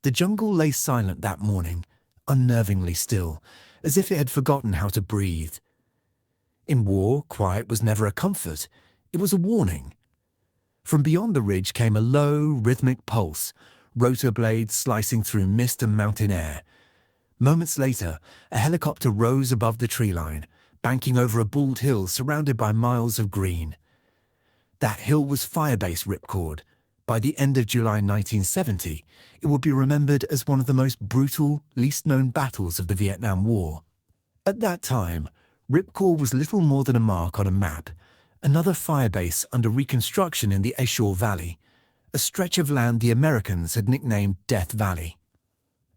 The jungle lay silent that morning, unnervingly still, as if it had forgotten how to breathe. In war, quiet was never a comfort, it was a warning. From beyond the ridge came a low, rhythmic pulse, rotor blades slicing through mist and mountain air. Moments later, a helicopter rose above the tree line, banking over a bald hill surrounded by miles of green. That hill was Firebase Ripcord. By the end of July 1970, it would be remembered as one of the most brutal, least-known battles of the Vietnam War. At that time, Ripcord was little more than a mark on a map, another firebase under reconstruction in the A Shau Valley, a stretch of land the Americans had nicknamed Death Valley.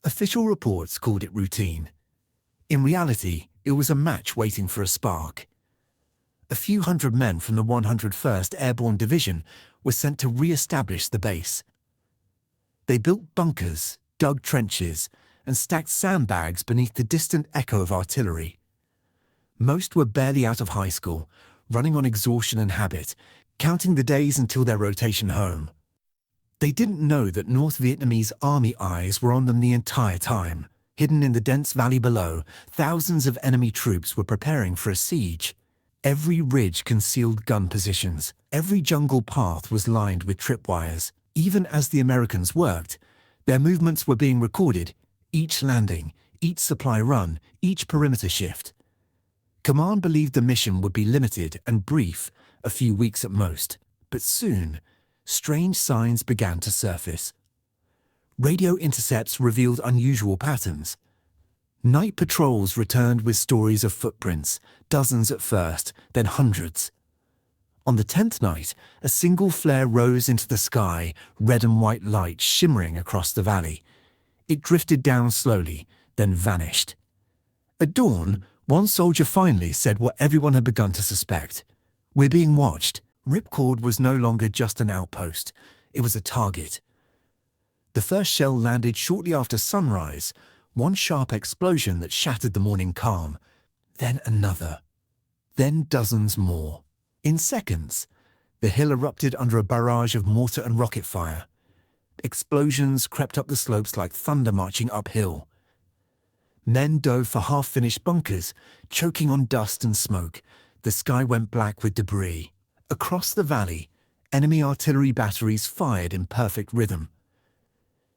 Official reports called it routine. In reality, it was a match waiting for a spark. A few hundred men from the 101st Airborne Division were sent to re-establish the base. They built bunkers, dug trenches, and stacked sandbags beneath the distant echo of artillery. Most were barely out of high school, running on exhaustion and habit, counting the days until their rotation home. They didn't know that North Vietnamese army eyes were on them the entire time. Hidden in the dense valley below, thousands of enemy troops were preparing for a siege. Every ridge concealed gun positions. Every jungle path was lined with tripwires. Even as the Americans worked, their movements were being recorded, each landing, each supply run, each perimeter shift. Command believed the mission would be limited and brief, a few weeks at most. But soon, strange signs began to surface. Radio intercepts revealed unusual patterns. Night patrols returned with stories of footprints, dozens at first, then hundreds. On the 10th night, a single flare rose into the sky, red and white light shimmering across the valley. It drifted down slowly, then vanished. At dawn, one soldier finally said what everyone had begun to suspect. "We're being watched." Ripcord was no longer just an outpost, it was a target. The first shell landed shortly after sunrise, one sharp explosion that shattered the morning calm. Then another. Then dozens more. In seconds, the hill erupted under a barrage of mortar and rocket fire. Explosions crept up the slopes like thunder marching uphill. Men dove for half-finished bunkers, choking on dust and smoke. The sky went black with debris. Across the valley, enemy artillery batteries fired in perfect rhythm.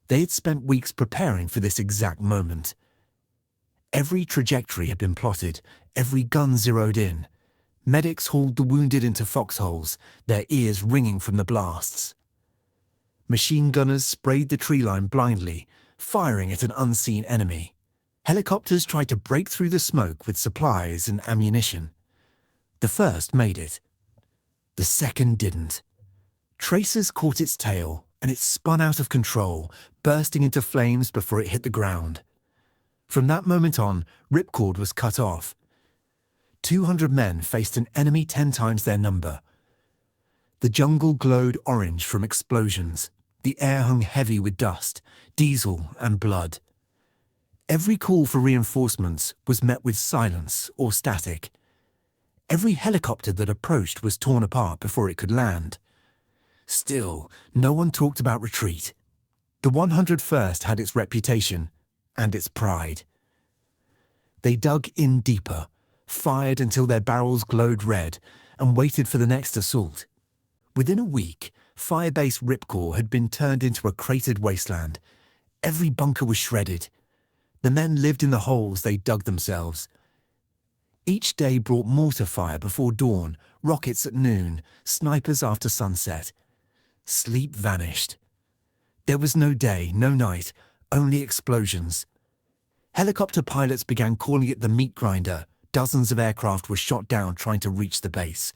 They had spent weeks preparing for this exact moment. Every trajectory had been plotted, every gun zeroed in. Medics hauled the wounded into foxholes, their ears ringing from the blasts. Machine gunners sprayed the tree line blindly, firing at an unseen enemy. Helicopters tried to break through the smoke with supplies and ammunition. The first made it. The second didn't. Tracers caught its tail, and it spun out of control, bursting into flames before it hit the ground. From that moment on, Ripcord was cut off. 200 men faced an enemy 10 times their number. The jungle glowed orange from explosions. The air hung heavy with dust, diesel, and blood. Every call for reinforcements was met with silence or static. Every helicopter that approached was torn apart before it could land. Still, no one talked about retreat. The 101st had its reputation and its pride. They dug in deeper, fired until their barrels glowed red, and waited for the next assault. Within a week, Firebase Ripcord had been turned into a cratered wasteland. Every bunker was shredded. The men lived in the holes they dug themselves. Each day brought mortar fire before dawn, rockets at noon, snipers after sunset. Sleep vanished. There was no day, no night, only explosions. Helicopter pilots began calling it the meat grinder. Dozens of aircraft were shot down trying to reach the base.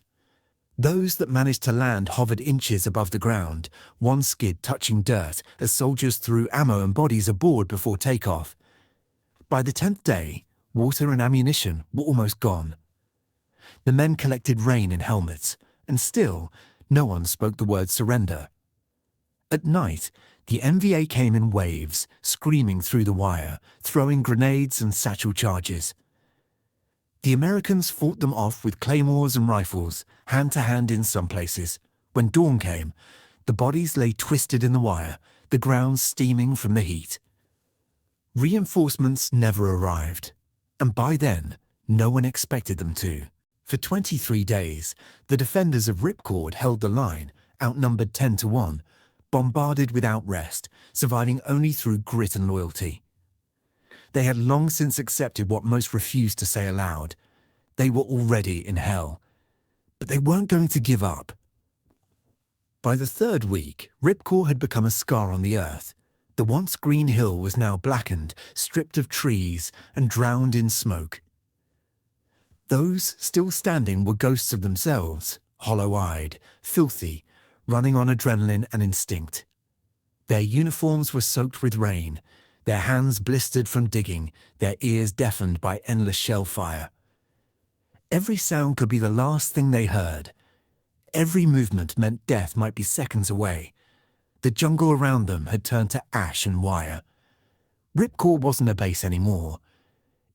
Those that managed to land hovered inches above the ground, one skid touching dirt as soldiers threw ammo and bodies aboard before takeoff. By the 10th day, water and ammunition were almost gone. The men collected rain in helmets, and still, no one spoke the word surrender. At night, the MVA came in waves, screaming through the wire, throwing grenades and satchel charges. The Americans fought them off with claymores and rifles, hand-to-hand in some places. When dawn came, the bodies lay twisted in the wire, the ground steaming from the heat. Reinforcements never arrived, and by then, no one expected them to. For 23 days, the defenders of Ripcord held the line, outnumbered 10-1, bombarded without rest, surviving only through grit and loyalty. They had long since accepted what most refused to say aloud. They were already in hell. But they weren't going to give up. By the third week, Ripcord had become a scar on the earth. The once green hill was now blackened, stripped of trees, and drowned in smoke. Those still standing were ghosts of themselves, hollow-eyed, filthy, running on adrenaline and instinct. Their uniforms were soaked with rain, their hands blistered from digging, their ears deafened by endless shell fire. Every sound could be the last thing they heard. Every movement meant death might be seconds away. The jungle around them had turned to ash and wire. Ripcord wasn't a base anymore.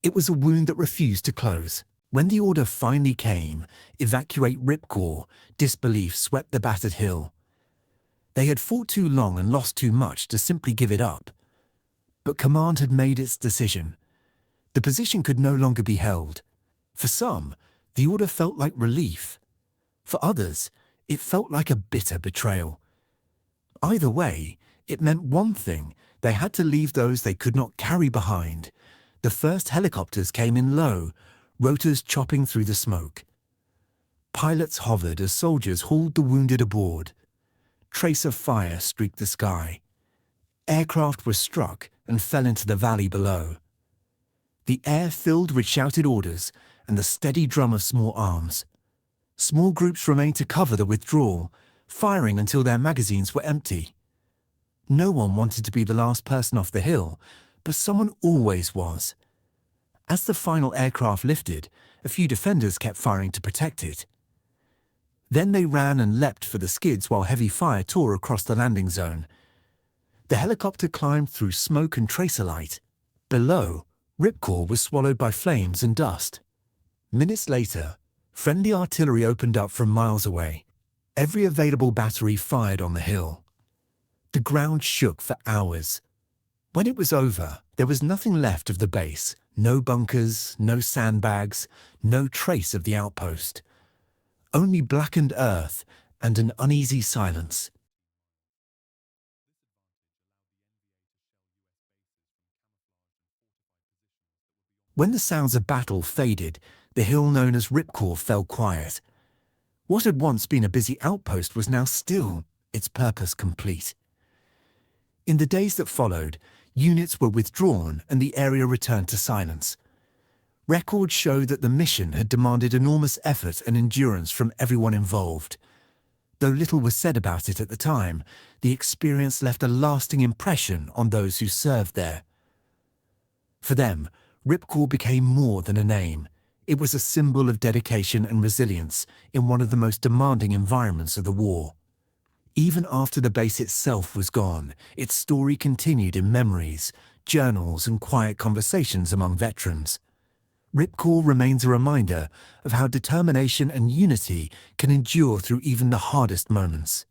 It was a wound that refused to close. When the order finally came, evacuate Ripcord, disbelief swept the battered hill. They had fought too long and lost too much to simply give it up. But command had made its decision. The position could no longer be held. For some, the order felt like relief. For others, it felt like a bitter betrayal. Either way, it meant one thing: they had to leave those they could not carry behind. The first helicopters came in low, rotors chopping through the smoke. Pilots hovered as soldiers hauled the wounded aboard. Trace of fire streaked the sky. Aircraft were struck and fell into the valley below. The air filled with shouted orders and the steady drum of small arms. Small groups remained to cover the withdrawal, firing until their magazines were empty. No one wanted to be the last person off the hill, but someone always was. As the final aircraft lifted, a few defenders kept firing to protect it. Then they ran and leapt for the skids while heavy fire tore across the landing zone. The helicopter climbed through smoke and tracer light. Below, Ripcord was swallowed by flames and dust. Minutes later, friendly artillery opened up from miles away. Every available battery fired on the hill. The ground shook for hours. When it was over, there was nothing left of the base. No bunkers, no sandbags, no trace of the outpost. Only blackened earth and an uneasy silence. When the sounds of battle faded, the hill known as Ripcord fell quiet. What had once been a busy outpost was now still, its purpose complete. In the days that followed, units were withdrawn and the area returned to silence. Records show that the mission had demanded enormous effort and endurance from everyone involved. Though little was said about it at the time, the experience left a lasting impression on those who served there. For them, Ripcord became more than a name. It was a symbol of dedication and resilience in one of the most demanding environments of the war. Even after the base itself was gone, its story continued in memories, journals, and quiet conversations among veterans. Ripcord remains a reminder of how determination and unity can endure through even the hardest moments.